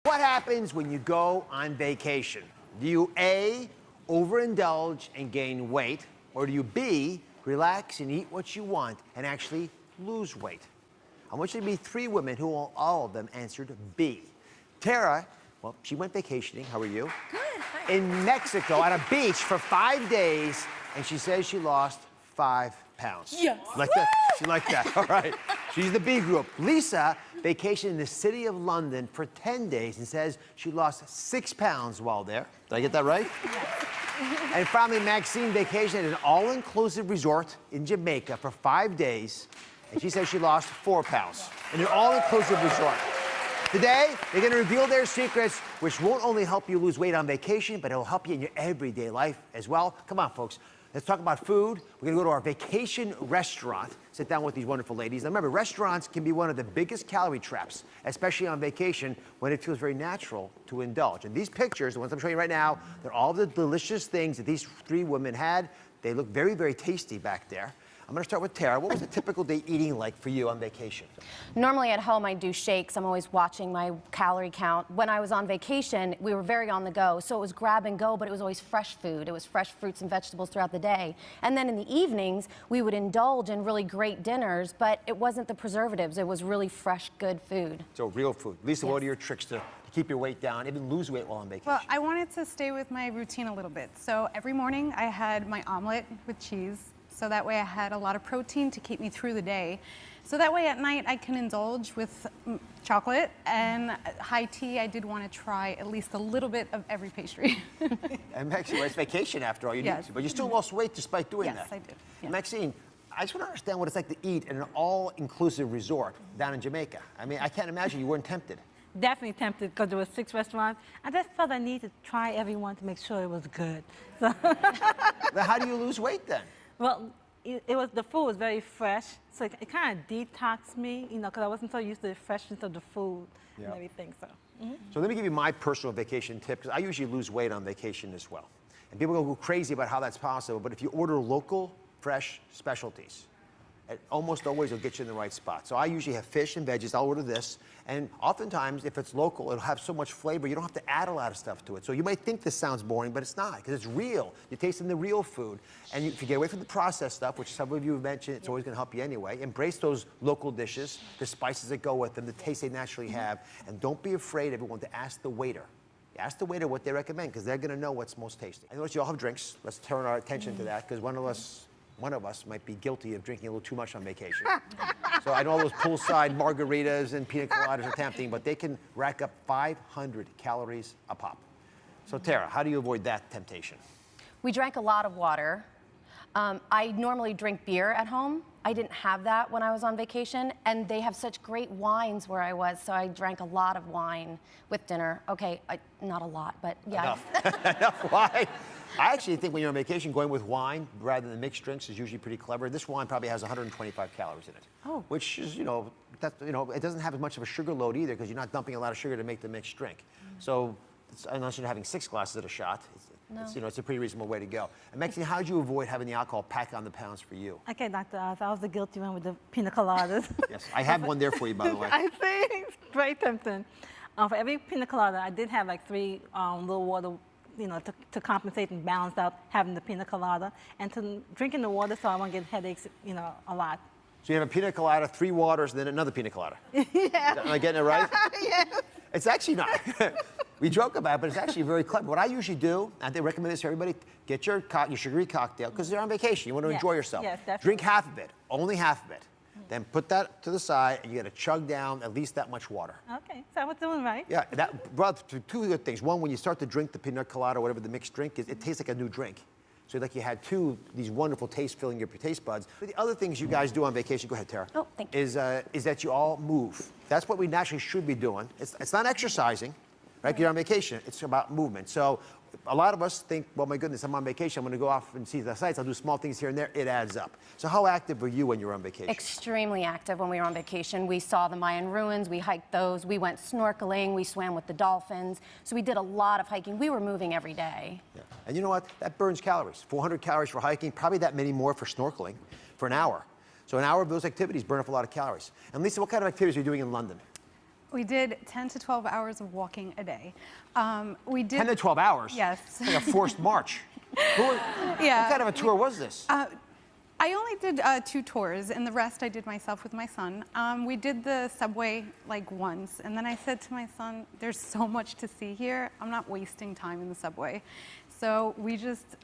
What happens when you go on vacation? Do you A, overindulge and gain weight, or do you B, relax and eat what you want and actually lose weight? I want you to meet three women who all of them answered B. Tara, well, she went vacationing. How are you? Good. Hi. In Mexico at a beach for 5 days, and she says she lost 5 pounds. Yes. Like that? She liked that. All right. She's the B group. Lisa vacationed in the city of London for 10 days and says she lost 6 pounds while there. Did I get that right? Yes. And finally, Maxine vacationed at an all-inclusive resort in Jamaica for 5 days, and she says she lost 4 pounds in an all-inclusive resort. Today, they're going to reveal their secrets, which won't only help you lose weight on vacation, but it'll help you in your everyday life as well. Come on, folks. Let's talk about food. We're going to go to our vacation restaurant, sit down with these wonderful ladies. Now, remember, restaurants can be one of the biggest calorie traps, especially on vacation when it feels very natural to indulge. And these pictures, the ones I'm showing you right now, they're all the delicious things that these three women had. They look very, very tasty back there. I'm going to start with Tara. What was a typical day eating like for you on vacation? Normally at home I do shakes. I'm always watching my calorie count. When I was on vacation, we were very on the go. So it was grab and go, but it was always fresh food. It was fresh fruits and vegetables throughout the day. And then in the evenings, we would indulge in really great dinners, but it wasn't the preservatives. It was really fresh, good food. So real food. Lisa, Yes. What are your tricks to keep your weight down, even lose weight while on vacation? Well, I wanted to stay with my routine a little bit. So every morning I had my omelet with cheese. So that way I had a lot of protein to keep me through the day. So that way at night I can indulge with chocolate and high tea. I did want to try at least a little bit of every pastry. And Maxine, it's vacation after all, you Yes. need to, but you still lost weight despite doing Yes, that. I did. Yeah. Maxine, I just want to understand what it's like to eat in an all-inclusive resort down in Jamaica. I mean, I can't imagine you weren't tempted. Definitely tempted because there were 6 restaurants. I just felt I needed to try every one to make sure it was good. So Now, how do you lose weight then? well, the food was very fresh, so it kind of detoxed me, you know, because I wasn't so used to the freshness of the food Yeah. and everything. So. So let me give you my personal vacation tip, because I usually lose weight on vacation as well. And people go crazy about how that's possible, but if you order local, fresh specialties, it almost always will get you in the right spot. So I usually have fish and veggies. I'll order this. And oftentimes, if it's local, it'll have so much flavor, you don't have to add a lot of stuff to it. So you might think this sounds boring, but it's not, because it's real. You're tasting the real food. And if you get away from the processed stuff, which some of you have mentioned, it's always going to help you anyway. Embrace those local dishes, the spices that go with them, the taste they naturally have. And don't be afraid, everyone, to ask the waiter. Ask the waiter what they recommend, because they're going to know what's most tasty. I notice you all have drinks. Let's turn our attention to that, because one of us might be guilty of drinking a little too much on vacation. So I know all those poolside margaritas and pina coladas are tempting, but they can rack up 500 calories a pop. So Tara, how do you avoid that temptation? We drank a lot of water. I normally drink beer at home. I didn't have that when I was on vacation, and they have such great wines where I was, so I drank a lot of wine with dinner. Okay, not a lot, but yeah. Enough wine. I actually think when you're on vacation, going with wine rather than mixed drinks is usually pretty clever. This wine probably has 125 calories in it. Oh. Which is, it doesn't have as much of a sugar load either, because you're not dumping a lot of sugar to make the mixed drink. So, unless you're having 6 glasses at a shot, it's a pretty reasonable way to go. And Maxine, how did you avoid having the alcohol pack on the pounds for you? Okay, Dr. Oz, I was the guilty one with the pina coladas. Yes, I have one there for you, by the way. I see, it's very tempting. For every pina colada, I did have like 3 little water, to compensate and balance out having the pina colada, and to drinking the water so I won't get headaches, a lot. So you have a pina colada, 3 waters, and then another pina colada. Yeah. Am I getting it right? Yes. It's actually not. We joke about it, but it's actually very clever. What I usually do, and they recommend this to everybody, get your sugary cocktail, because they're on vacation. You want to enjoy yourself. Yes, definitely. Drink half of it, only half of it. Then put that to the side, and you got to chug down at least that much water. Okay, so I was doing right. Yeah, that brought 2 good things. One, when you start to drink the pina colada or whatever the mixed drink is, it tastes like a new drink. So like you had 2, these wonderful tastes filling your taste buds. But the other things you guys do on vacation, go ahead, Tara. Oh, thank you. Is that you all move. That's what we naturally should be doing. It's not exercising, right? You're on vacation. It's about movement. So a lot of us think, well, my goodness, I'm on vacation. I'm going to go off and see the sights. I'll do small things here and there. It adds up. So how active were you when you were on vacation? Extremely active when we were on vacation. We saw the Mayan ruins, we hiked those, we went snorkeling, we swam with the dolphins. So we did a lot of hiking. We were moving every day. Yeah. And you know what? That burns calories. 400 calories for hiking, probably that many more for snorkeling for an hour. So an hour of those activities burn up a lot of calories. And Lisa, what kind of activities are you doing in London? We did 10 to 12 hours of walking a day. We did 10 to 12 hours? Yes. It's like a forced march. Yeah. What kind of a tour was this? I only did 2 tours, and the rest I did myself with my son. We did the subway like once, and then I said to my son, there's so much to see here. I'm not wasting time in the subway. So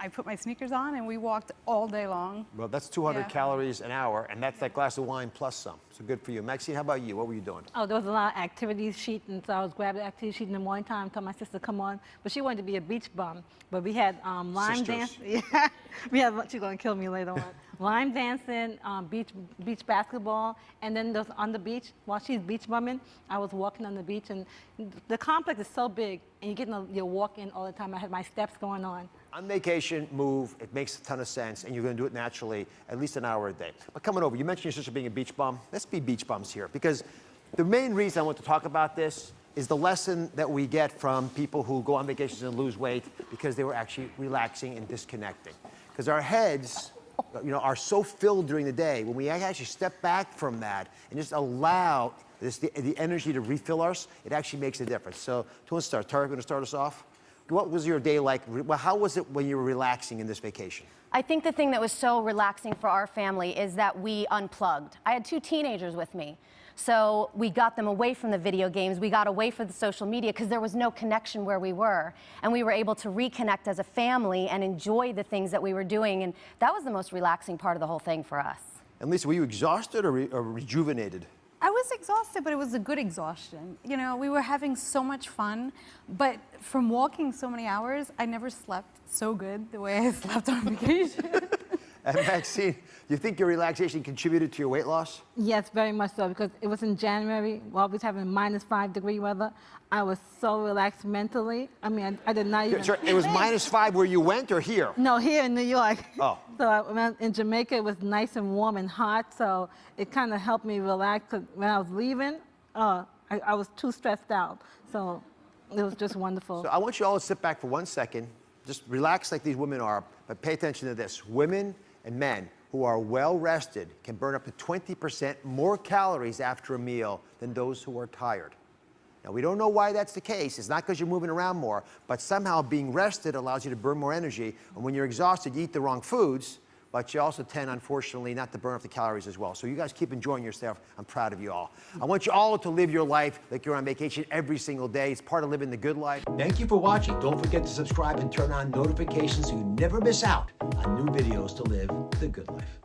I put my sneakers on, and we walked all day long. Well, that's 200 Yeah. calories an hour, and that's that glass of wine plus some. So good for you. Maxine, how about you? What were you doing? Oh, there was a lot of activities sheet, and so I was grabbing the activity sheet in the morning time, told my sister to come on, but she wanted to be a beach bum. But we had line Sisters. dance. Yeah, we had. She's gonna kill me later on. Line dancing, beach basketball, and then those on the beach. While she's beach bumming, I was walking on the beach, and the complex is so big, and you're getting your walk in all the time. I had my steps going on. On vacation, move. It makes a ton of sense, and you're going to do it naturally, at least an hour a day. But coming over, you mentioned your sister being a beach bum. Let's be beach bums here, because the main reason I want to talk about this is the lesson that we get from people who go on vacations and lose weight because they were actually relaxing and disconnecting. Because our heads, are so filled during the day. When we actually step back from that and just allow the energy to refill us, it actually makes a difference. So, who wants to start? Tara, going to start us off? What was your day like? Well, how was it when you were relaxing in this vacation? I think the thing that was so relaxing for our family is that we unplugged. I had 2 teenagers with me. So we got them away from the video games. We got away from the social media because there was no connection where we were. And we were able to reconnect as a family and enjoy the things that we were doing. And that was the most relaxing part of the whole thing for us. And Lisa, were you exhausted or rejuvenated? I was exhausted, but it was a good exhaustion. We were having so much fun, but from walking so many hours, I never slept so good the way I slept on vacation. And Maxine, do you think your relaxation contributed to your weight loss? Yes, very much so, because it was in January while we was having -5-degree weather. I was so relaxed mentally. I mean, I did not even... Sorry, it was -5 where you went or here? No, here in New York. Oh. So in Jamaica, it was nice and warm and hot, so it kind of helped me relax. 'Cause when I was leaving, I was too stressed out. So it was just wonderful. So I want you all to sit back for 1 second. Just relax like these women are, but pay attention to this. Women and men who are well rested can burn up to 20% more calories after a meal than those who are tired. Now, we don't know why that's the case. It's not because you're moving around more, but somehow being rested allows you to burn more energy. And when you're exhausted, you eat the wrong foods, but you also tend, unfortunately, not to burn up the calories as well. So you guys keep enjoying yourself. I'm proud of you all. I want you all to live your life like you're on vacation every single day. It's part of living the good life. Thank you for watching. Don't forget to subscribe and turn on notifications so you never miss out on new videos to live the good life.